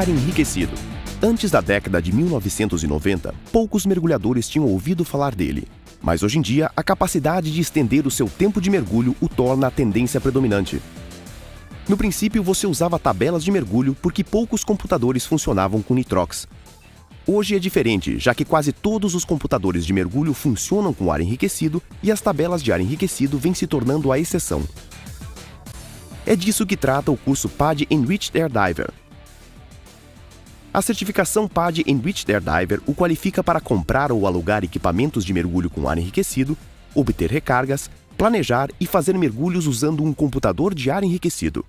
ar enriquecido. Antes da década de 1990, poucos mergulhadores tinham ouvido falar dele. Mas hoje em dia, a capacidade de estender o seu tempo de mergulho o torna a tendência predominante. No princípio, você usava tabelas de mergulho porque poucos computadores funcionavam com nitrox. Hoje é diferente, já que quase todos os computadores de mergulho funcionam com ar enriquecido e as tabelas de ar enriquecido vêm se tornando a exceção. É disso que trata o curso PADI Enriched Air Diver. A certificação PADI Enriched Air Diver o qualifica para comprar ou alugar equipamentos de mergulho com ar enriquecido, obter recargas, planejar e fazer mergulhos usando um computador de ar enriquecido.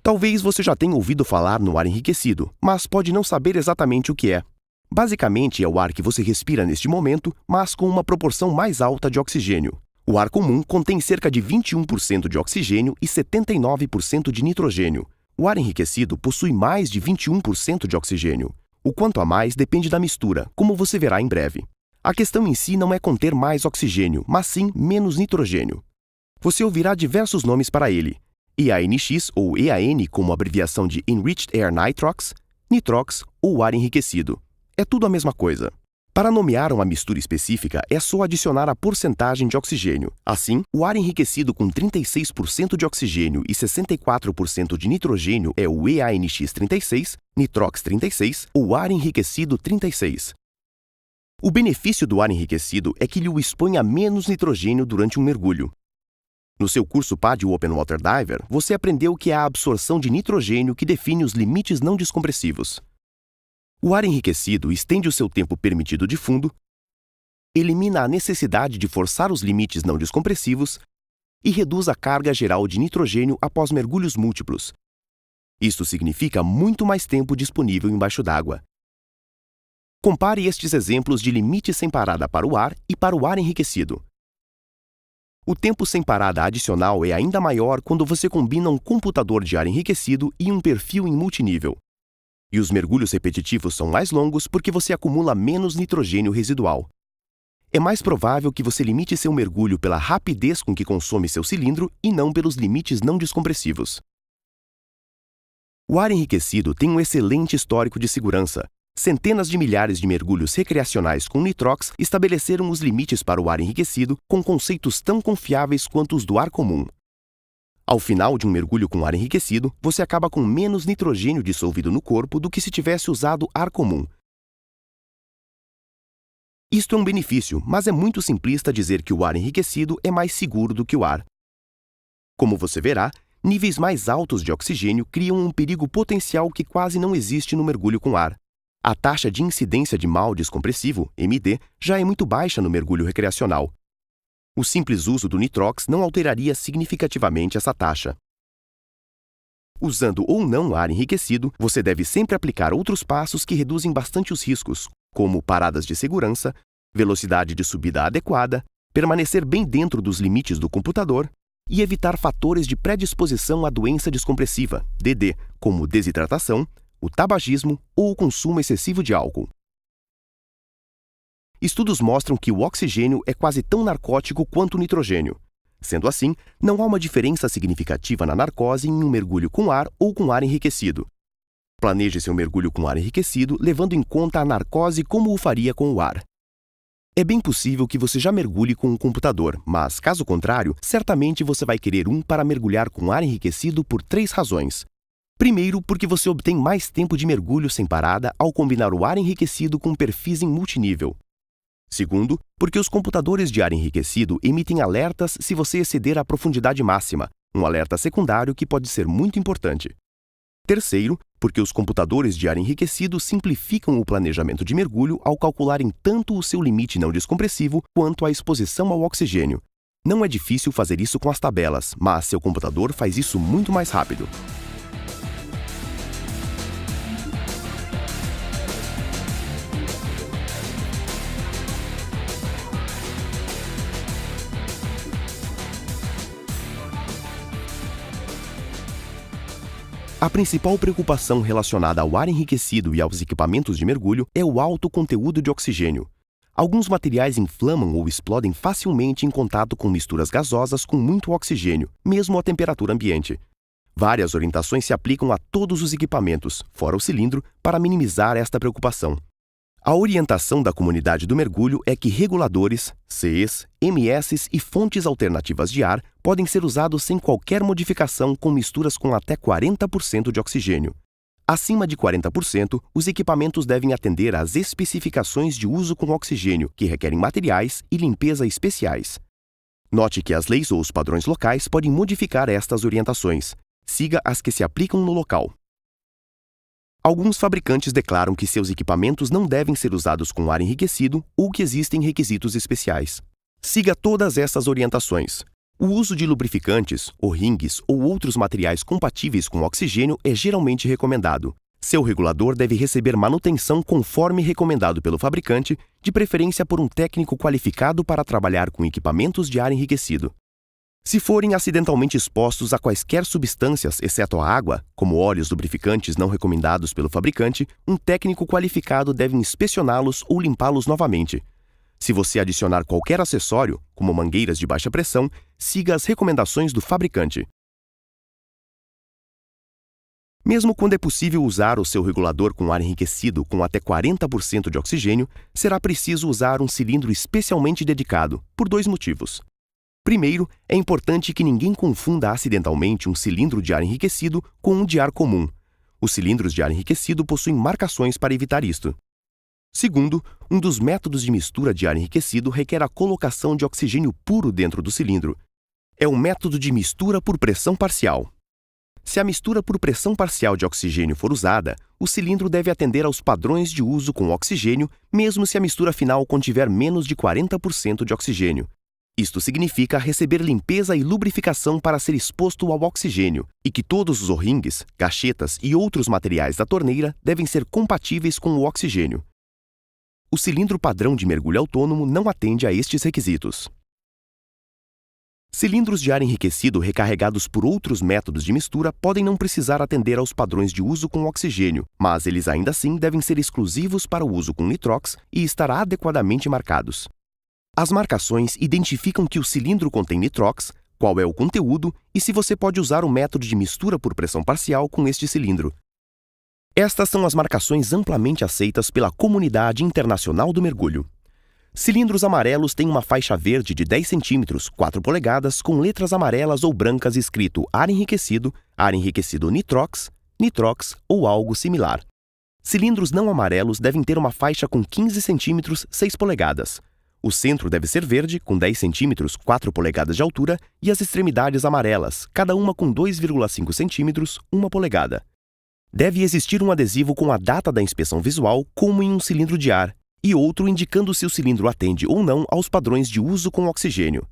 Talvez você já tenha ouvido falar no ar enriquecido, mas pode não saber exatamente o que é. Basicamente, é o ar que você respira neste momento, mas com uma proporção mais alta de oxigênio. O ar comum contém cerca de 21% de oxigênio e 79% de nitrogênio. O ar enriquecido possui mais de 21% de oxigênio. O quanto a mais depende da mistura, como você verá em breve. A questão em si não é conter mais oxigênio, mas sim menos nitrogênio. Você ouvirá diversos nomes para ele: EANX ou EAN como abreviação de Enriched Air Nitrox, Nitrox ou ar enriquecido. É tudo a mesma coisa. Para nomear uma mistura específica, é só adicionar a porcentagem de oxigênio. Assim, o ar enriquecido com 36% de oxigênio e 64% de nitrogênio é o EANX36, Nitrox 36 ou ar enriquecido 36. O benefício do ar enriquecido é que lhe o expõe a menos nitrogênio durante um mergulho. No seu curso PADI Open Water Diver, você aprendeu que é a absorção de nitrogênio que define os limites não descompressivos. O ar enriquecido estende o seu tempo permitido de fundo, elimina a necessidade de forçar os limites não descompressivos e reduz a carga geral de nitrogênio após mergulhos múltiplos. Isto significa muito mais tempo disponível embaixo d'água. Compare estes exemplos de limite sem parada para o ar e para o ar enriquecido. O tempo sem parada adicional é ainda maior quando você combina um computador de ar enriquecido e um perfil em multinível. E os mergulhos repetitivos são mais longos porque você acumula menos nitrogênio residual. É mais provável que você limite seu mergulho pela rapidez com que consome seu cilindro e não pelos limites não descompressivos. O ar enriquecido tem um excelente histórico de segurança. Centenas de milhares de mergulhos recreacionais com nitrox estabeleceram os limites para o ar enriquecido com conceitos tão confiáveis quanto os do ar comum. Ao final de um mergulho com ar enriquecido, você acaba com menos nitrogênio dissolvido no corpo do que se tivesse usado ar comum. Isto é um benefício, mas é muito simplista dizer que o ar enriquecido é mais seguro do que o ar. Como você verá, níveis mais altos de oxigênio criam um perigo potencial que quase não existe no mergulho com ar. A taxa de incidência de mal descompressivo, MD, já é muito baixa no mergulho recreacional. O simples uso do nitrox não alteraria significativamente essa taxa. Usando ou não ar enriquecido, você deve sempre aplicar outros passos que reduzem bastante os riscos, como paradas de segurança, velocidade de subida adequada, permanecer bem dentro dos limites do computador e evitar fatores de predisposição à doença descompressiva, DD, como desidratação, o tabagismo ou o consumo excessivo de álcool. Estudos mostram que o oxigênio é quase tão narcótico quanto o nitrogênio. Sendo assim, não há uma diferença significativa na narcose em um mergulho com ar ou com ar enriquecido. Planeje seu mergulho com ar enriquecido levando em conta a narcose como o faria com o ar. É bem possível que você já mergulhe com um computador, mas, caso contrário, certamente você vai querer um para mergulhar com ar enriquecido por 3 razões. Primeiro, porque você obtém mais tempo de mergulho sem parada ao combinar o ar enriquecido com perfis em multinível. Segundo, porque os computadores de ar enriquecido emitem alertas se você exceder a profundidade máxima, um alerta secundário que pode ser muito importante. Terceiro, porque os computadores de ar enriquecido simplificam o planejamento de mergulho ao calcularem tanto o seu limite não descompressivo quanto a exposição ao oxigênio. Não é difícil fazer isso com as tabelas, mas seu computador faz isso muito mais rápido. A principal preocupação relacionada ao ar enriquecido e aos equipamentos de mergulho é o alto conteúdo de oxigênio. Alguns materiais inflamam ou explodem facilmente em contato com misturas gasosas com muito oxigênio, mesmo a temperatura ambiente. Várias orientações se aplicam a todos os equipamentos, fora o cilindro, para minimizar esta preocupação. A orientação da comunidade do mergulho é que reguladores, CEs, MSs e fontes alternativas de ar podem ser usados sem qualquer modificação com misturas com até 40% de oxigênio. Acima de 40%, os equipamentos devem atender às especificações de uso com oxigênio, que requerem materiais e limpeza especiais. Note que as leis ou os padrões locais podem modificar estas orientações. Siga as que se aplicam no local. Alguns fabricantes declaram que seus equipamentos não devem ser usados com ar enriquecido ou que existem requisitos especiais. Siga todas essas orientações. O uso de lubrificantes, O-rings ou outros materiais compatíveis com oxigênio é geralmente recomendado. Seu regulador deve receber manutenção conforme recomendado pelo fabricante, de preferência por um técnico qualificado para trabalhar com equipamentos de ar enriquecido. Se forem acidentalmente expostos a quaisquer substâncias, exceto a água, como óleos lubrificantes não recomendados pelo fabricante, um técnico qualificado deve inspecioná-los ou limpá-los novamente. Se você adicionar qualquer acessório, como mangueiras de baixa pressão, siga as recomendações do fabricante. Mesmo quando é possível usar o seu regulador com ar enriquecido com até 40% de oxigênio, será preciso usar um cilindro especialmente dedicado, por dois motivos. Primeiro, é importante que ninguém confunda acidentalmente um cilindro de ar enriquecido com um de ar comum. Os cilindros de ar enriquecido possuem marcações para evitar isto. Segundo, um dos métodos de mistura de ar enriquecido requer a colocação de oxigênio puro dentro do cilindro. É o método de mistura por pressão parcial. Se a mistura por pressão parcial de oxigênio for usada, o cilindro deve atender aos padrões de uso com oxigênio, mesmo se a mistura final contiver menos de 40% de oxigênio. Isto significa receber limpeza e lubrificação para ser exposto ao oxigênio, e que todos os O-rings, gachetas e outros materiais da torneira devem ser compatíveis com o oxigênio. O cilindro padrão de mergulho autônomo não atende a estes requisitos. Cilindros de ar enriquecido recarregados por outros métodos de mistura podem não precisar atender aos padrões de uso com oxigênio, mas eles ainda assim devem ser exclusivos para o uso com nitrox e estar adequadamente marcados. As marcações identificam que o cilindro contém nitrox, qual é o conteúdo e se você pode usar o método de mistura por pressão parcial com este cilindro. Estas são as marcações amplamente aceitas pela comunidade internacional do mergulho. Cilindros amarelos têm uma faixa verde de 10 cm, 4 polegadas, com letras amarelas ou brancas escrito ar enriquecido nitrox, nitrox ou algo similar. Cilindros não amarelos devem ter uma faixa com 15 cm, 6 polegadas. O centro deve ser verde, com 10 cm, 4 polegadas de altura, e as extremidades amarelas, cada uma com 2,5 cm, 1 polegada. Deve existir um adesivo com a data da inspeção visual, como em um cilindro de ar, e outro indicando se o cilindro atende ou não aos padrões de uso com oxigênio.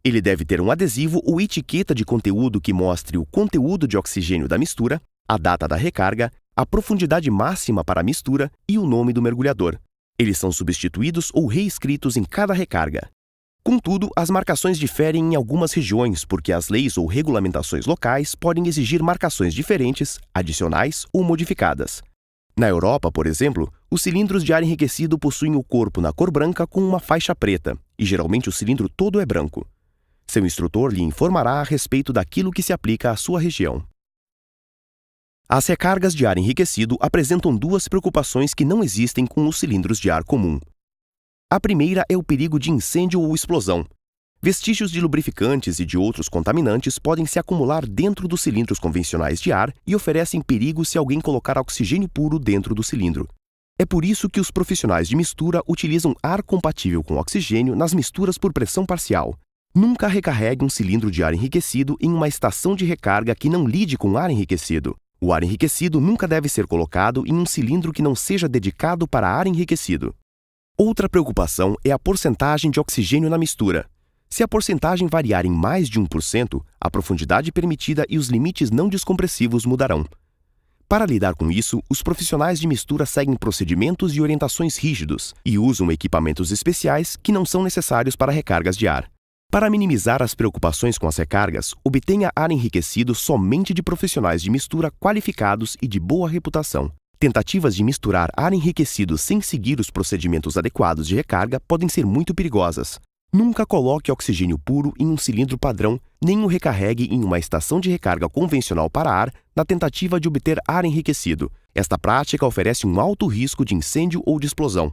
Ele deve ter um adesivo ou etiqueta de conteúdo que mostre o conteúdo de oxigênio da mistura, a data da recarga, a profundidade máxima para a mistura e o nome do mergulhador. Eles são substituídos ou reescritos em cada recarga. Contudo, as marcações diferem em algumas regiões porque as leis ou regulamentações locais podem exigir marcações diferentes, adicionais ou modificadas. Na Europa, por exemplo, os cilindros de ar enriquecido possuem o corpo na cor branca com uma faixa preta, e geralmente o cilindro todo é branco. Seu instrutor lhe informará a respeito daquilo que se aplica à sua região. As recargas de ar enriquecido apresentam duas preocupações que não existem com os cilindros de ar comum. A primeira é o perigo de incêndio ou explosão. Vestígios de lubrificantes e de outros contaminantes podem se acumular dentro dos cilindros convencionais de ar e oferecem perigo se alguém colocar oxigênio puro dentro do cilindro. É por isso que os profissionais de mistura utilizam ar compatível com oxigênio nas misturas por pressão parcial. Nunca recarregue um cilindro de ar enriquecido em uma estação de recarga que não lide com ar enriquecido. O ar enriquecido nunca deve ser colocado em um cilindro que não seja dedicado para ar enriquecido. Outra preocupação é a porcentagem de oxigênio na mistura. Se a porcentagem variar em mais de 1%, a profundidade permitida e os limites não descompressivos mudarão. Para lidar com isso, os profissionais de mistura seguem procedimentos e orientações rígidos e usam equipamentos especiais que não são necessários para recargas de ar. Para minimizar as preocupações com as recargas, obtenha ar enriquecido somente de profissionais de mistura qualificados e de boa reputação. Tentativas de misturar ar enriquecido sem seguir os procedimentos adequados de recarga podem ser muito perigosas. Nunca coloque oxigênio puro em um cilindro padrão, nem o recarregue em uma estação de recarga convencional para ar na tentativa de obter ar enriquecido. Esta prática oferece um alto risco de incêndio ou de explosão.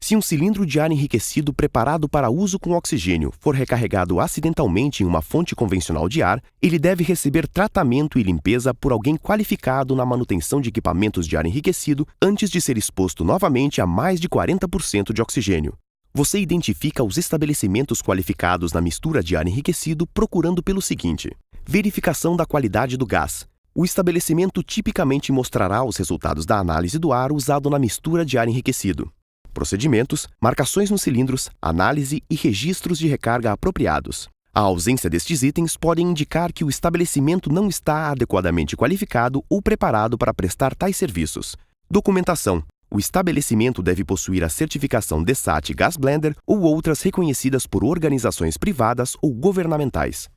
Se um cilindro de ar enriquecido preparado para uso com oxigênio for recarregado acidentalmente em uma fonte convencional de ar, ele deve receber tratamento e limpeza por alguém qualificado na manutenção de equipamentos de ar enriquecido antes de ser exposto novamente a mais de 40% de oxigênio. Você identifica os estabelecimentos qualificados na mistura de ar enriquecido procurando pelo seguinte: verificação da qualidade do gás. O estabelecimento tipicamente mostrará os resultados da análise do ar usado na mistura de ar enriquecido. Procedimentos, marcações nos cilindros, análise e registros de recarga apropriados. A ausência destes itens pode indicar que o estabelecimento não está adequadamente qualificado ou preparado para prestar tais serviços. Documentação. O estabelecimento deve possuir a certificação DESAT Gas Blender ou outras reconhecidas por organizações privadas ou governamentais.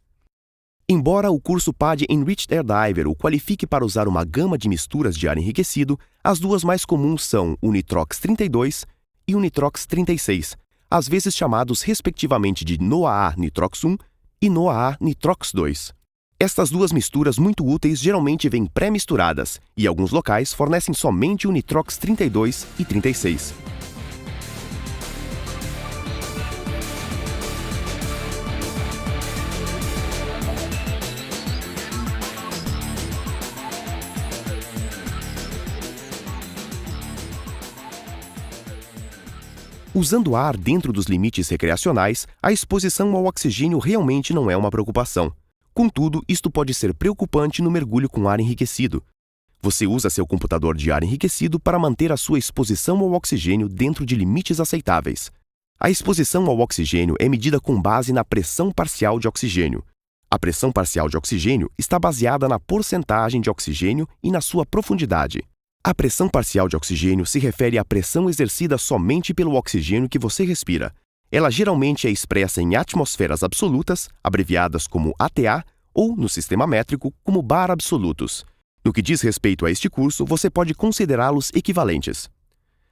Embora o curso PAD Enriched Air Diver o qualifique para usar uma gama de misturas de ar enriquecido, as duas mais comuns são o Nitrox 32 e o Nitrox 36, às vezes chamados respectivamente de NOAA Nitrox 1 e NOAA Nitrox 2. Estas duas misturas muito úteis geralmente vêm pré-misturadas e alguns locais fornecem somente o Nitrox 32 e 36. Usando ar dentro dos limites recreacionais, a exposição ao oxigênio realmente não é uma preocupação. Contudo, isto pode ser preocupante no mergulho com ar enriquecido. Você usa seu computador de ar enriquecido para manter a sua exposição ao oxigênio dentro de limites aceitáveis. A exposição ao oxigênio é medida com base na pressão parcial de oxigênio. A pressão parcial de oxigênio está baseada na porcentagem de oxigênio e na sua profundidade. A pressão parcial de oxigênio se refere à pressão exercida somente pelo oxigênio que você respira. Ela geralmente é expressa em atmosferas absolutas, abreviadas como ATA, ou, no sistema métrico, como bar absolutos. No que diz respeito a este curso, você pode considerá-los equivalentes.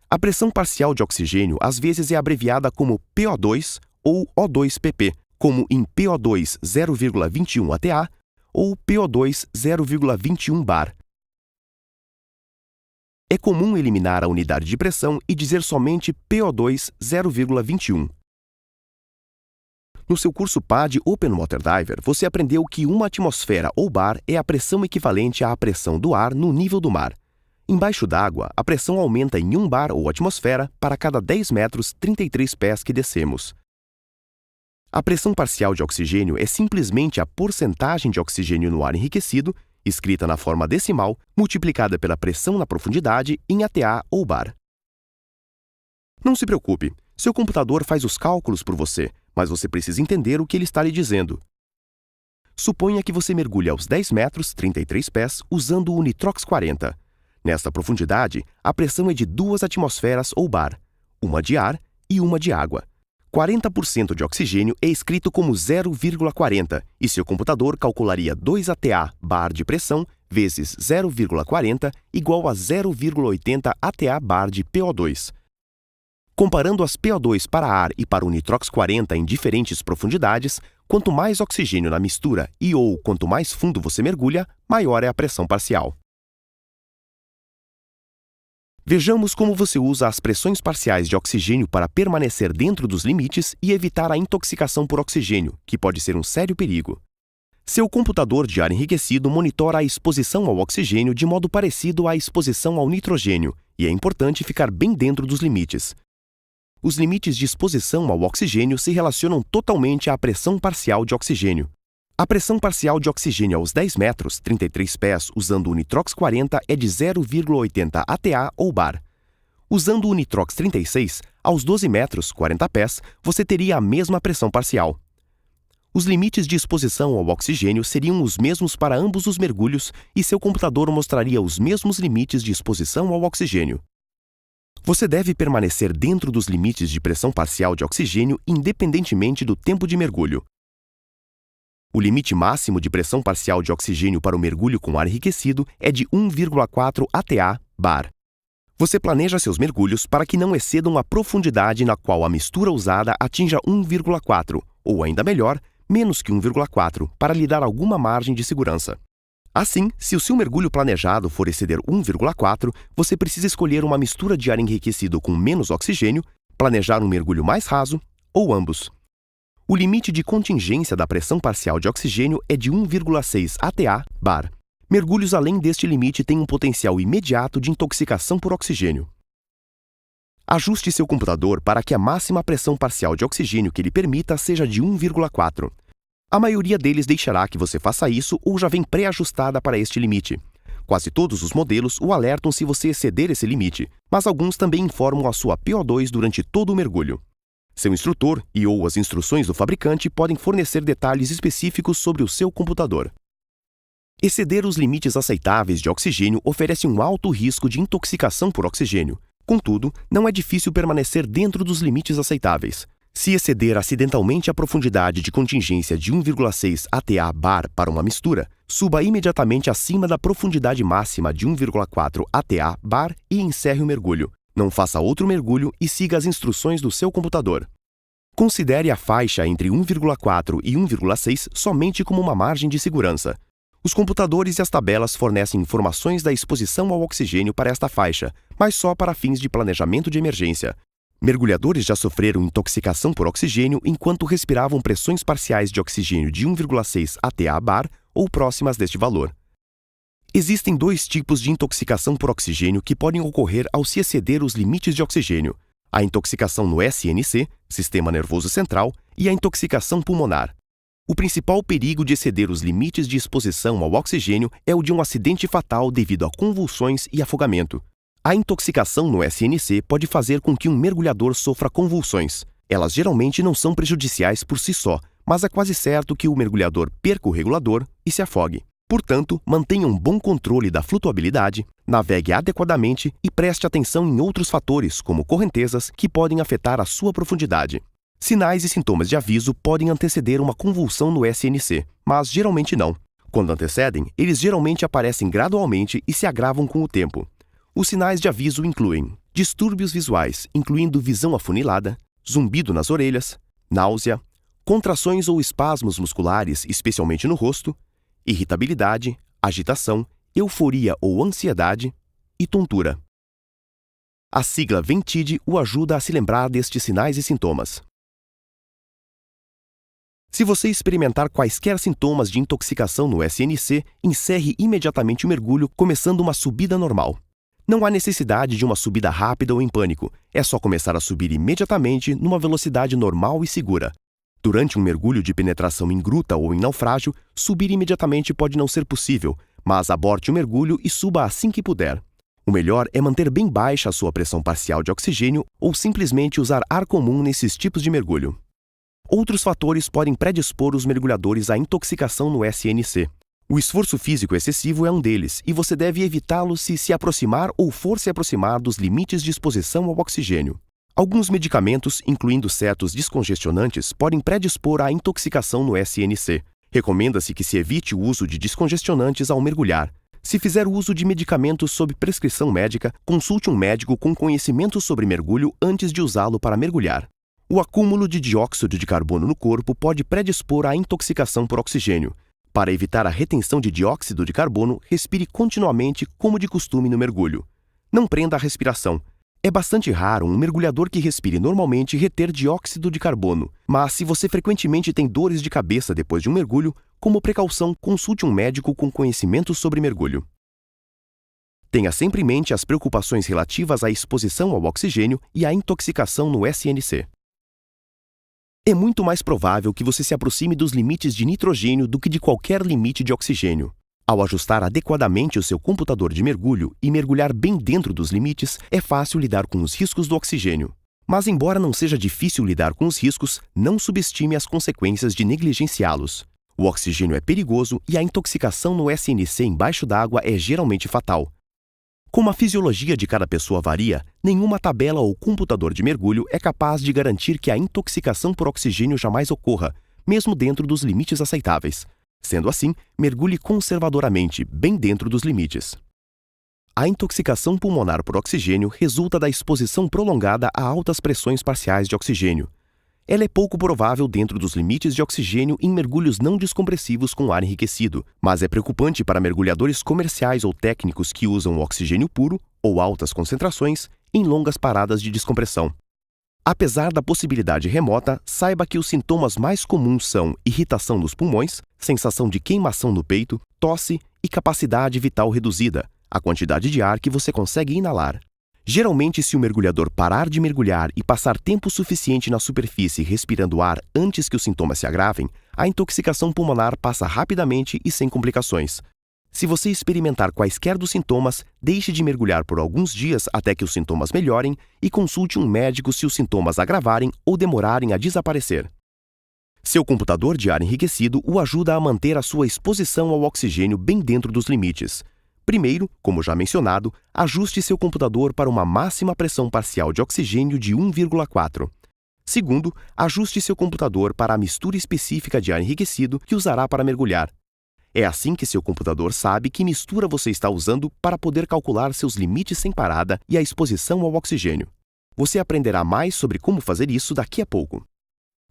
A pressão parcial de oxigênio às vezes é abreviada como PO2 ou O2pp, como em PO2 0,21 ATA ou PO2 0,21 bar. É comum eliminar a unidade de pressão e dizer somente PO2 0,21. No seu curso PAD Open Water Diver, você aprendeu que uma atmosfera ou bar é a pressão equivalente à pressão do ar no nível do mar. Embaixo d'água, a pressão aumenta em 1 bar ou atmosfera para cada 10 metros 33 pés que descemos. A pressão parcial de oxigênio é simplesmente a porcentagem de oxigênio no ar enriquecido, escrita na forma decimal, multiplicada pela pressão na profundidade em ATA ou bar. Não se preocupe, seu computador faz os cálculos por você, mas você precisa entender o que ele está lhe dizendo. Suponha que você mergulhe aos 10 metros 33 pés usando o Nitrox 40. Nesta profundidade, a pressão é de 2 atmosferas ou bar, uma de ar e uma de água. 40% de oxigênio é escrito como 0,40 e seu computador calcularia 2 ATA bar de pressão vezes 0,40 igual a 0,80 ATA bar de PO2. Comparando as PO2 para ar e para o Nitrox 40 em diferentes profundidades, quanto mais oxigênio na mistura ou quanto mais fundo você mergulha, maior é a pressão parcial. Vejamos como você usa as pressões parciais de oxigênio para permanecer dentro dos limites e evitar a intoxicação por oxigênio, que pode ser um sério perigo. Seu computador de ar enriquecido monitora a exposição ao oxigênio de modo parecido à exposição ao nitrogênio, e é importante ficar bem dentro dos limites. Os limites de exposição ao oxigênio se relacionam totalmente à pressão parcial de oxigênio. A pressão parcial de oxigênio aos 10 metros, 33 pés, usando o Nitrox 40 é de 0,80 ATA ou bar. Usando o Nitrox 36, aos 12 metros, 40 pés, você teria a mesma pressão parcial. Os limites de exposição ao oxigênio seriam os mesmos para ambos os mergulhos e seu computador mostraria os mesmos limites de exposição ao oxigênio. Você deve permanecer dentro dos limites de pressão parcial de oxigênio independentemente do tempo de mergulho. O limite máximo de pressão parcial de oxigênio para o mergulho com ar enriquecido é de 1,4 ATA bar. Você planeja seus mergulhos para que não excedam a profundidade na qual a mistura usada atinja 1,4, ou ainda melhor, menos que 1,4, para lhe dar alguma margem de segurança. Assim, se o seu mergulho planejado for exceder 1,4, você precisa escolher uma mistura de ar enriquecido com menos oxigênio, planejar um mergulho mais raso, ou ambos. O limite de contingência da pressão parcial de oxigênio é de 1,6 atA/bar. Mergulhos além deste limite têm um potencial imediato de intoxicação por oxigênio. Ajuste seu computador para que a máxima pressão parcial de oxigênio que ele permita seja de 1,4. A maioria deles deixará que você faça isso ou já vem pré-ajustada para este limite. Quase todos os modelos o alertam se você exceder esse limite, mas alguns também informam a sua PO2 durante todo o mergulho. Seu instrutor ou as instruções do fabricante podem fornecer detalhes específicos sobre o seu computador. Exceder os limites aceitáveis de oxigênio oferece um alto risco de intoxicação por oxigênio. Contudo, não é difícil permanecer dentro dos limites aceitáveis. Se exceder acidentalmente a profundidade de contingência de 1,6 atA/bar para uma mistura, suba imediatamente acima da profundidade máxima de 1,4 atA/bar e encerre o mergulho. Não faça outro mergulho e siga as instruções do seu computador. Considere a faixa entre 1,4 e 1,6 somente como uma margem de segurança. Os computadores e as tabelas fornecem informações da exposição ao oxigênio para esta faixa, mas só para fins de planejamento de emergência. Mergulhadores já sofreram intoxicação por oxigênio enquanto respiravam pressões parciais de oxigênio de 1,6 atA/bar ou próximas deste valor. Existem dois tipos de intoxicação por oxigênio que podem ocorrer ao se exceder os limites de oxigênio: a intoxicação no SNC, Sistema Nervoso Central, e a intoxicação pulmonar. O principal perigo de exceder os limites de exposição ao oxigênio é o de um acidente fatal devido a convulsões e afogamento. A intoxicação no SNC pode fazer com que um mergulhador sofra convulsões. Elas geralmente não são prejudiciais por si só, mas é quase certo que o mergulhador perca o regulador e se afogue. Portanto, mantenha um bom controle da flutuabilidade, navegue adequadamente e preste atenção em outros fatores, como correntezas, que podem afetar a sua profundidade. Sinais e sintomas de aviso podem anteceder uma convulsão no SNC, mas geralmente não. Quando antecedem, eles geralmente aparecem gradualmente e se agravam com o tempo. Os sinais de aviso incluem distúrbios visuais, incluindo visão afunilada, zumbido nas orelhas, náusea, contrações ou espasmos musculares, especialmente no rosto, irritabilidade, agitação, euforia ou ansiedade e tontura. A sigla VENTIDE o ajuda a se lembrar destes sinais e sintomas. Se você experimentar quaisquer sintomas de intoxicação no SNC, encerre imediatamente o mergulho, começando uma subida normal. Não há necessidade de uma subida rápida ou em pânico, é só começar a subir imediatamente numa velocidade normal e segura. Durante um mergulho de penetração em gruta ou em naufrágio, subir imediatamente pode não ser possível, mas aborte o mergulho e suba assim que puder. O melhor é manter bem baixa a sua pressão parcial de oxigênio ou simplesmente usar ar comum nesses tipos de mergulho. Outros fatores podem predispor os mergulhadores à intoxicação no SNC. O esforço físico excessivo é um deles, e você deve evitá-lo se aproximar ou for se aproximar dos limites de exposição ao oxigênio. Alguns medicamentos, incluindo certos descongestionantes, podem predispor à intoxicação no SNC. Recomenda-se que se evite o uso de descongestionantes ao mergulhar. Se fizer uso de medicamentos sob prescrição médica, consulte um médico com conhecimento sobre mergulho antes de usá-lo para mergulhar. O acúmulo de dióxido de carbono no corpo pode predispor à intoxicação por oxigênio. Para evitar a retenção de dióxido de carbono, respire continuamente como de costume no mergulho. Não prenda a respiração. É bastante raro um mergulhador que respire normalmente reter dióxido de carbono, mas se você frequentemente tem dores de cabeça depois de um mergulho, como precaução, consulte um médico com conhecimento sobre mergulho. Tenha sempre em mente as preocupações relativas à exposição ao oxigênio e à intoxicação no SNC. É muito mais provável que você se aproxime dos limites de nitrogênio do que de qualquer limite de oxigênio. Ao ajustar adequadamente o seu computador de mergulho e mergulhar bem dentro dos limites, é fácil lidar com os riscos do oxigênio. Mas, embora não seja difícil lidar com os riscos, não subestime as consequências de negligenciá-los. O oxigênio é perigoso e a intoxicação no SNC embaixo d'água é geralmente fatal. Como a fisiologia de cada pessoa varia, nenhuma tabela ou computador de mergulho é capaz de garantir que a intoxicação por oxigênio jamais ocorra, mesmo dentro dos limites aceitáveis. Sendo assim, mergulhe conservadoramente, bem dentro dos limites. A intoxicação pulmonar por oxigênio resulta da exposição prolongada a altas pressões parciais de oxigênio. Ela é pouco provável dentro dos limites de oxigênio em mergulhos não descompressivos com ar enriquecido, mas é preocupante para mergulhadores comerciais ou técnicos que usam oxigênio puro ou altas concentrações em longas paradas de descompressão. Apesar da possibilidade remota, saiba que os sintomas mais comuns são irritação nos pulmões, sensação de queimação no peito, tosse e capacidade vital reduzida, a quantidade de ar que você consegue inalar. Geralmente, se o mergulhador parar de mergulhar e passar tempo suficiente na superfície respirando ar antes que os sintomas se agravem, a intoxicação pulmonar passa rapidamente e sem complicações. Se você experimentar quaisquer dos sintomas, deixe de mergulhar por alguns dias até que os sintomas melhorem e consulte um médico se os sintomas agravarem ou demorarem a desaparecer. Seu computador de ar enriquecido o ajuda a manter a sua exposição ao oxigênio bem dentro dos limites. Primeiro, como já mencionado, ajuste seu computador para uma máxima pressão parcial de oxigênio de 1,4. Segundo, ajuste seu computador para a mistura específica de ar enriquecido que usará para mergulhar. É assim que seu computador sabe que mistura você está usando para poder calcular seus limites sem parada e a exposição ao oxigênio. Você aprenderá mais sobre como fazer isso daqui a pouco.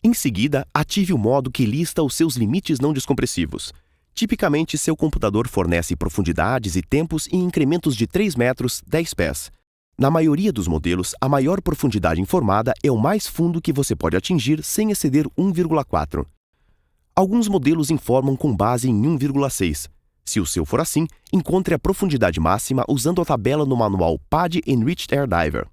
Em seguida, ative o modo que lista os seus limites não descompressivos. Tipicamente, seu computador fornece profundidades e tempos em incrementos de 3 metros, 10 pés. Na maioria dos modelos, a maior profundidade informada é o mais fundo que você pode atingir sem exceder 1,4. Alguns modelos informam com base em 1,6. Se o seu for assim, encontre a profundidade máxima usando a tabela no manual PADI Enriched Air Diver.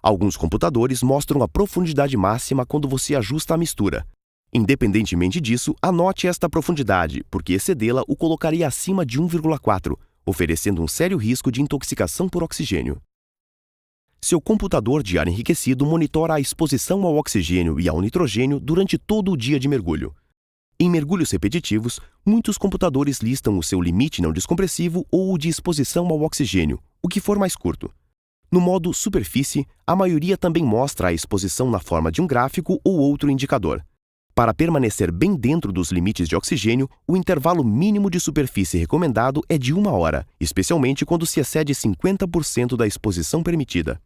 Alguns computadores mostram a profundidade máxima quando você ajusta a mistura. Independentemente disso, anote esta profundidade, porque excedê-la o colocaria acima de 1,4, oferecendo um sério risco de intoxicação por oxigênio. Seu computador de ar enriquecido monitora a exposição ao oxigênio e ao nitrogênio durante todo o dia de mergulho. Em mergulhos repetitivos, muitos computadores listam o seu limite não descompressivo ou o de exposição ao oxigênio, o que for mais curto. No modo superfície, a maioria também mostra a exposição na forma de um gráfico ou outro indicador. Para permanecer bem dentro dos limites de oxigênio, o intervalo mínimo de superfície recomendado é de 1 hora, especialmente quando se excede 50% da exposição permitida.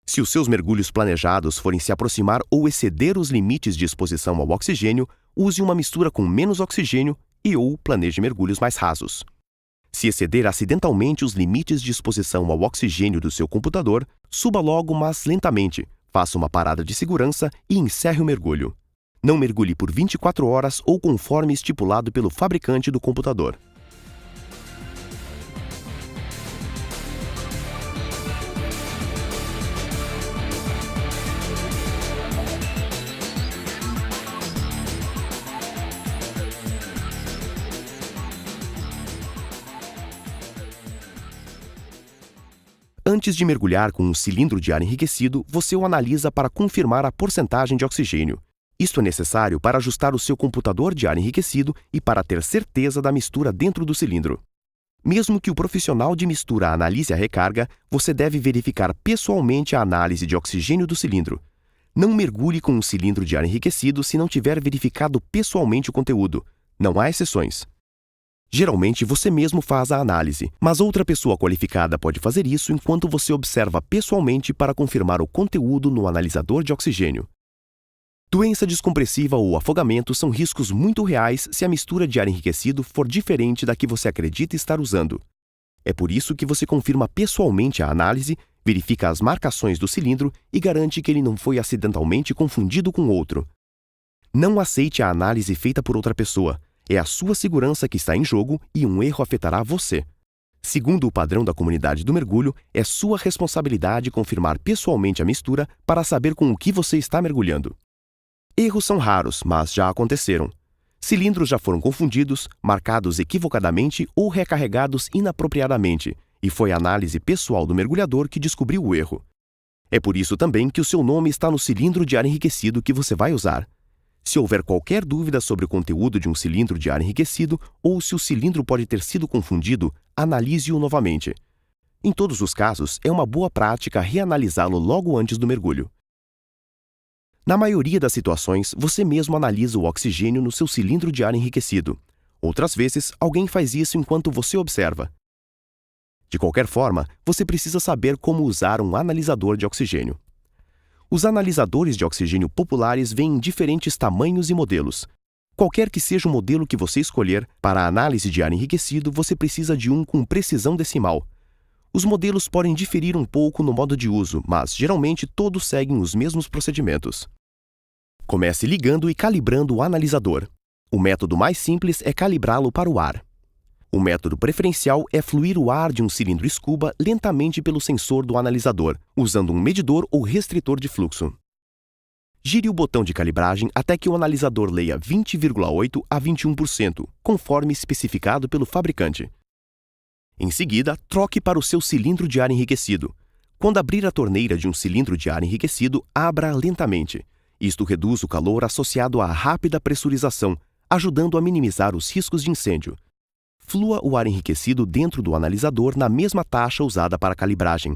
Se os seus mergulhos planejados forem se aproximar ou exceder os limites de exposição ao oxigênio, use uma mistura com menos oxigênio ou planeje mergulhos mais rasos. Se exceder acidentalmente os limites de exposição ao oxigênio do seu computador, suba logo, mas lentamente, faça uma parada de segurança e encerre o mergulho. Não mergulhe por 24 horas ou conforme estipulado pelo fabricante do computador. Antes de mergulhar com um cilindro de ar enriquecido, você o analisa para confirmar a porcentagem de oxigênio. Isto é necessário para ajustar o seu computador de ar enriquecido e para ter certeza da mistura dentro do cilindro. Mesmo que o profissional de mistura analise a recarga, você deve verificar pessoalmente a análise de oxigênio do cilindro. Não mergulhe com um cilindro de ar enriquecido se não tiver verificado pessoalmente o conteúdo. Não há exceções. Geralmente, você mesmo faz a análise, mas outra pessoa qualificada pode fazer isso enquanto você observa pessoalmente para confirmar o conteúdo no analisador de oxigênio. Doença descompressiva ou afogamento são riscos muito reais se a mistura de ar enriquecido for diferente da que você acredita estar usando. É por isso que você confirma pessoalmente a análise, verifica as marcações do cilindro e garante que ele não foi acidentalmente confundido com outro. Não aceite a análise feita por outra pessoa. É a sua segurança que está em jogo e um erro afetará você. Segundo o padrão da comunidade do mergulho, é sua responsabilidade confirmar pessoalmente a mistura para saber com o que você está mergulhando. Erros são raros, mas já aconteceram. Cilindros já foram confundidos, marcados equivocadamente ou recarregados inapropriadamente, e foi a análise pessoal do mergulhador que descobriu o erro. É por isso também que o seu nome está no cilindro de ar enriquecido que você vai usar. Se houver qualquer dúvida sobre o conteúdo de um cilindro de ar enriquecido ou se o cilindro pode ter sido confundido, analise-o novamente. Em todos os casos, é uma boa prática reanalisá-lo logo antes do mergulho. Na maioria das situações, você mesmo analisa o oxigênio no seu cilindro de ar enriquecido. Outras vezes, alguém faz isso enquanto você observa. De qualquer forma, você precisa saber como usar um analisador de oxigênio. Os analisadores de oxigênio populares vêm em diferentes tamanhos e modelos. Qualquer que seja o modelo que você escolher, para a análise de ar enriquecido, você precisa de um com precisão decimal. Os modelos podem diferir um pouco no modo de uso, mas geralmente todos seguem os mesmos procedimentos. Comece ligando e calibrando o analisador. O método mais simples é calibrá-lo para o ar. O método preferencial é fluir o ar de um cilindro scuba lentamente pelo sensor do analisador, usando um medidor ou restritor de fluxo. Gire o botão de calibragem até que o analisador leia 20,8 a 21%, conforme especificado pelo fabricante. Em seguida, troque para o seu cilindro de ar enriquecido. Quando abrir a torneira de um cilindro de ar enriquecido, abra lentamente. Isto reduz o calor associado à rápida pressurização, ajudando a minimizar os riscos de incêndio. Flua o ar enriquecido dentro do analisador na mesma taxa usada para a calibragem.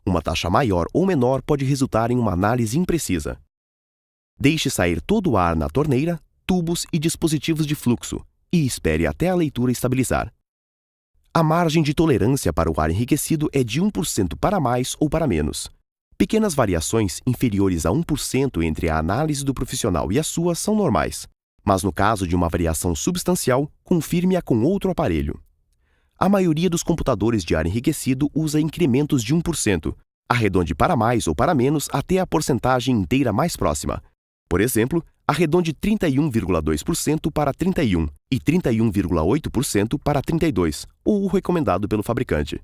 Uma taxa maior ou menor pode resultar em uma análise imprecisa. Deixe sair todo o ar na torneira, tubos e dispositivos de fluxo e espere até a leitura estabilizar. A margem de tolerância para o ar enriquecido é de 1% para mais ou para menos. Pequenas variações inferiores a 1% entre a análise do profissional e a sua são normais, mas no caso de uma variação substancial, confirme-a com outro aparelho. A maioria dos computadores de ar enriquecido usa incrementos de 1%. Arredonde para mais ou para menos até a porcentagem inteira mais próxima. Por exemplo, arredonde 31,2% para 31% e 31,8% para 32%, ou o recomendado pelo fabricante.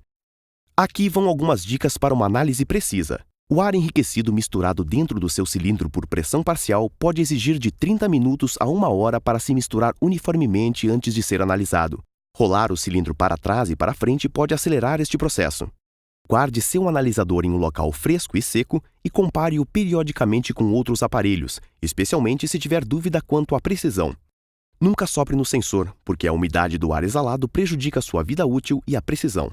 Aqui vão algumas dicas para uma análise precisa. O ar enriquecido misturado dentro do seu cilindro por pressão parcial pode exigir de 30 minutos a 1 hora para se misturar uniformemente antes de ser analisado. Rolar o cilindro para trás e para frente pode acelerar este processo. Guarde seu analisador em um local fresco e seco e compare-o periodicamente com outros aparelhos, especialmente se tiver dúvida quanto à precisão. Nunca sopre no sensor, porque a umidade do ar exalado prejudica sua vida útil e a precisão.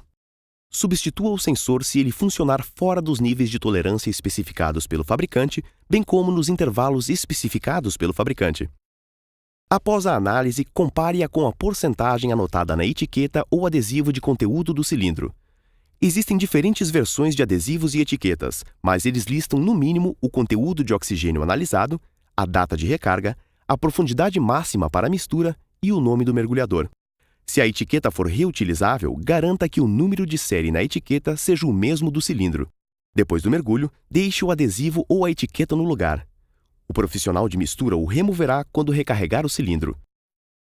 Substitua o sensor se ele funcionar fora dos níveis de tolerância especificados pelo fabricante, bem como nos intervalos especificados pelo fabricante. Após a análise, compare-a com a porcentagem anotada na etiqueta ou adesivo de conteúdo do cilindro. Existem diferentes versões de adesivos e etiquetas, mas eles listam no mínimo o conteúdo de oxigênio analisado, a data de recarga, a profundidade máxima para a mistura e o nome do mergulhador. Se a etiqueta for reutilizável, garanta que o número de série na etiqueta seja o mesmo do cilindro. Depois do mergulho, deixe o adesivo ou a etiqueta no lugar. O profissional de mistura o removerá quando recarregar o cilindro.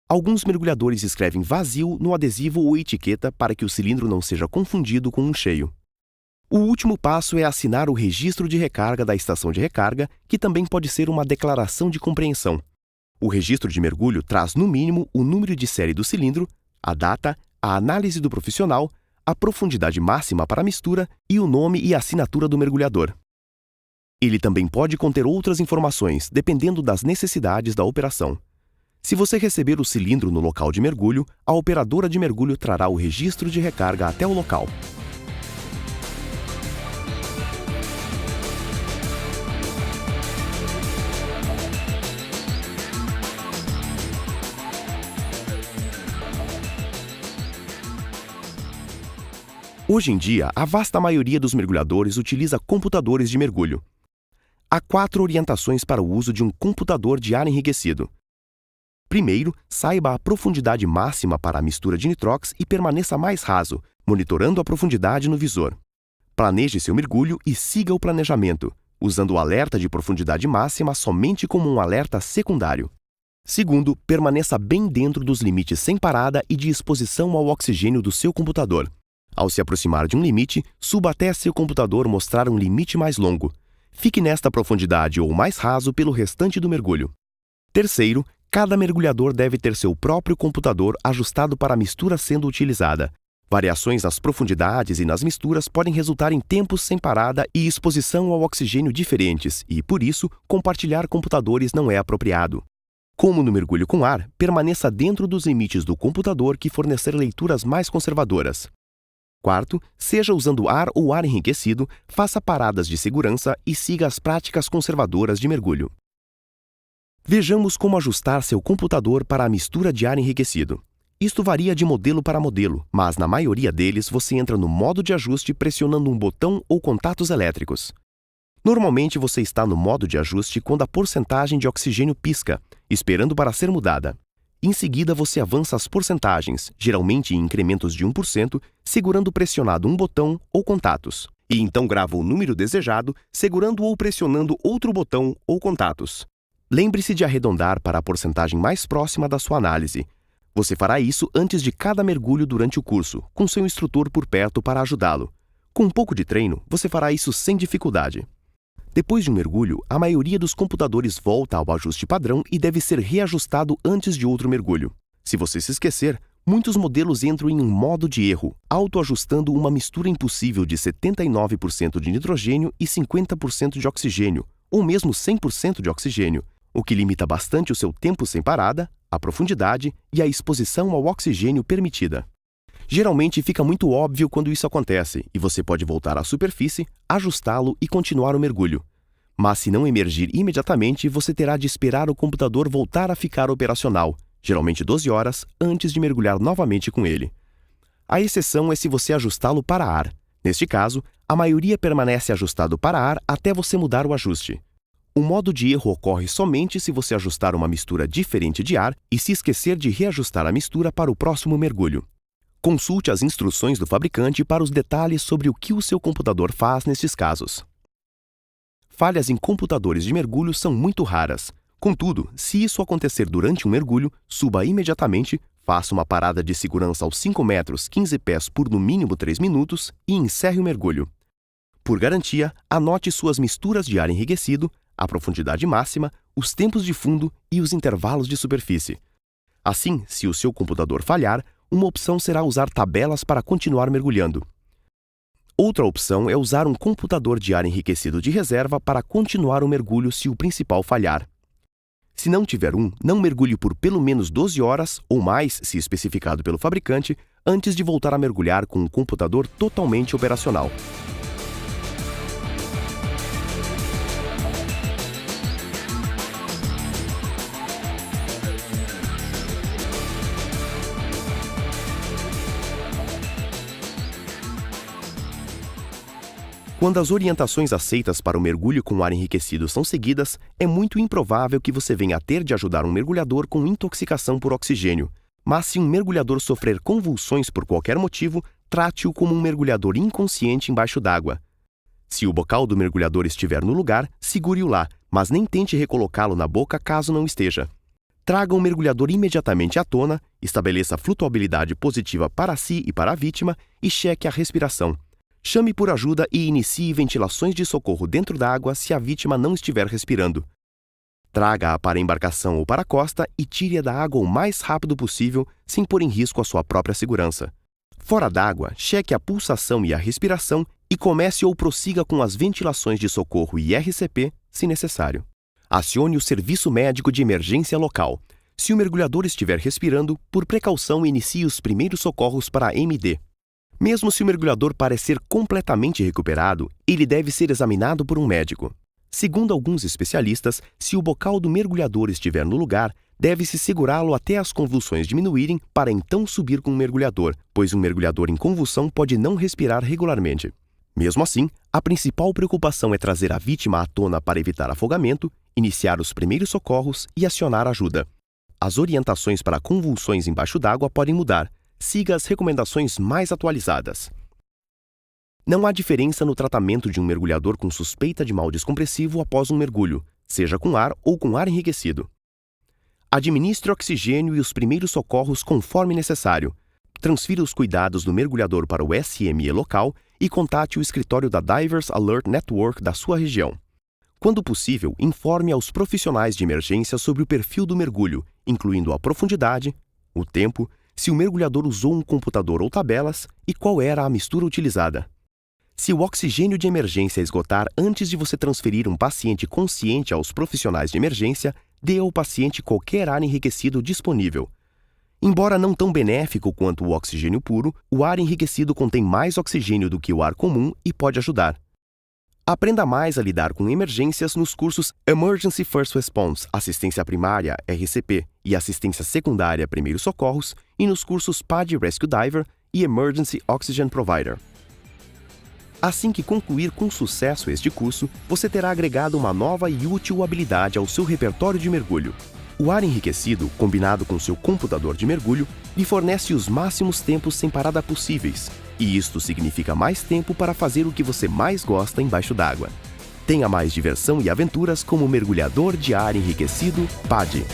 Alguns mergulhadores escrevem vazio no adesivo ou etiqueta para que o cilindro não seja confundido com um cheio. O último passo é assinar o registro de recarga da estação de recarga, que também pode ser uma declaração de compreensão. O registro de mergulho traz, no mínimo, o número de série do cilindro, a data, a análise do profissional, a profundidade máxima para a mistura e o nome e assinatura do mergulhador. Ele também pode conter outras informações, dependendo das necessidades da operação. Se você receber o cilindro no local de mergulho, a operadora de mergulho trará o registro de recarga até o local. Hoje em dia, a vasta maioria dos mergulhadores utiliza computadores de mergulho. Há 4 orientações para o uso de um computador de ar enriquecido. Primeiro, saiba a profundidade máxima para a mistura de nitrox e permaneça mais raso, monitorando a profundidade no visor. Planeje seu mergulho e siga o planejamento, usando o alerta de profundidade máxima somente como um alerta secundário. Segundo, permaneça bem dentro dos limites sem parada e de exposição ao oxigênio do seu computador. Ao se aproximar de um limite, suba até seu computador mostrar um limite mais longo. Fique nesta profundidade ou mais raso pelo restante do mergulho. Terceiro, cada mergulhador deve ter seu próprio computador ajustado para a mistura sendo utilizada. Variações nas profundidades e nas misturas podem resultar em tempos sem parada e exposição ao oxigênio diferentes e, por isso, compartilhar computadores não é apropriado. Como no mergulho com ar, permaneça dentro dos limites do computador que fornecer leituras mais conservadoras. Quarto, seja usando ar ou ar enriquecido, faça paradas de segurança e siga as práticas conservadoras de mergulho. Vejamos como ajustar seu computador para a mistura de ar enriquecido. Isto varia de modelo para modelo, mas na maioria deles você entra no modo de ajuste pressionando um botão ou contatos elétricos. Normalmente você está no modo de ajuste quando a porcentagem de oxigênio pisca, esperando para ser mudada. Em seguida você avança as porcentagens, geralmente em incrementos de 1%, segurando pressionado um botão ou contatos. E então grava o número desejado, segurando ou pressionando outro botão ou contatos. Lembre-se de arredondar para a porcentagem mais próxima da sua análise. Você fará isso antes de cada mergulho durante o curso, com seu instrutor por perto para ajudá-lo. Com um pouco de treino, você fará isso sem dificuldade. Depois de um mergulho, a maioria dos computadores volta ao ajuste padrão e deve ser reajustado antes de outro mergulho. Se você se esquecer, muitos modelos entram em um modo de erro, autoajustando uma mistura impossível de 79% de nitrogênio e 50% de oxigênio, ou mesmo 100% de oxigênio, o que limita bastante o seu tempo sem parada, a profundidade e a exposição ao oxigênio permitida. Geralmente fica muito óbvio quando isso acontece e você pode voltar à superfície, ajustá-lo e continuar o mergulho. Mas se não emergir imediatamente, você terá de esperar o computador voltar a ficar operacional, geralmente 12 horas, antes de mergulhar novamente com ele. A exceção é se você ajustá-lo para ar. Neste caso, a maioria permanece ajustado para ar até você mudar o ajuste. O modo de erro ocorre somente se você ajustar uma mistura diferente de ar e se esquecer de reajustar a mistura para o próximo mergulho. Consulte as instruções do fabricante para os detalhes sobre o que o seu computador faz nestes casos. Falhas em computadores de mergulho são muito raras. Contudo, se isso acontecer durante um mergulho, suba imediatamente, faça uma parada de segurança aos 5 metros 15 pés por no mínimo 3 minutos e encerre o mergulho. Por garantia, anote suas misturas de ar enriquecido, a profundidade máxima, os tempos de fundo e os intervalos de superfície. Assim, se o seu computador falhar, uma opção será usar tabelas para continuar mergulhando. Outra opção é usar um computador de ar enriquecido de reserva para continuar o mergulho se o principal falhar. Se não tiver um, não mergulhe por pelo menos 12 horas ou mais, se especificado pelo fabricante, antes de voltar a mergulhar com um computador totalmente operacional. Quando as orientações aceitas para o mergulho com ar enriquecido são seguidas, é muito improvável que você venha a ter de ajudar um mergulhador com intoxicação por oxigênio. Mas se um mergulhador sofrer convulsões por qualquer motivo, trate-o como um mergulhador inconsciente embaixo d'água. Se o bocal do mergulhador estiver no lugar, segure-o lá, mas nem tente recolocá-lo na boca caso não esteja. Traga o mergulhador imediatamente à tona, estabeleça a flutuabilidade positiva para si e para a vítima e cheque a respiração. Chame por ajuda e inicie ventilações de socorro dentro da água se a vítima não estiver respirando. Traga-a para a embarcação ou para a costa e tire-a da água o mais rápido possível, sem pôr em risco a sua própria segurança. Fora d'água, cheque a pulsação e a respiração e comece ou prossiga com as ventilações de socorro e RCP, se necessário. Acione o serviço médico de emergência local. Se o mergulhador estiver respirando, por precaução inicie os primeiros socorros para a MD. Mesmo se o mergulhador parecer completamente recuperado, ele deve ser examinado por um médico. Segundo alguns especialistas, se o bocal do mergulhador estiver no lugar, deve-se segurá-lo até as convulsões diminuírem para então subir com o mergulhador, pois um mergulhador em convulsão pode não respirar regularmente. Mesmo assim, a principal preocupação é trazer a vítima à tona para evitar afogamento, iniciar os primeiros socorros e acionar ajuda. As orientações para convulsões embaixo d'água podem mudar. Siga as recomendações mais atualizadas. Não há diferença no tratamento de um mergulhador com suspeita de mal descompressivo após um mergulho, seja com ar ou com ar enriquecido. Administre oxigênio e os primeiros socorros conforme necessário. Transfira os cuidados do mergulhador para o SME local e contate o escritório da Divers Alert Network da sua região. Quando possível, informe aos profissionais de emergência sobre o perfil do mergulho, incluindo a profundidade, o tempo, se o mergulhador usou um computador ou tabelas e qual era a mistura utilizada. Se o oxigênio de emergência esgotar antes de você transferir um paciente consciente aos profissionais de emergência, dê ao paciente qualquer ar enriquecido disponível. Embora não tão benéfico quanto o oxigênio puro, o ar enriquecido contém mais oxigênio do que o ar comum e pode ajudar. Aprenda mais a lidar com emergências nos cursos Emergency First Response, Assistência Primária, RCP, e assistência secundária a primeiros socorros e nos cursos PAD Rescue Diver e Emergency Oxygen Provider. Assim que concluir com sucesso este curso, você terá agregado uma nova e útil habilidade ao seu repertório de mergulho. O ar enriquecido, combinado com seu computador de mergulho, lhe fornece os máximos tempos sem parada possíveis, e isto significa mais tempo para fazer o que você mais gosta embaixo d'água. Tenha mais diversão e aventuras como mergulhador de ar enriquecido PAD.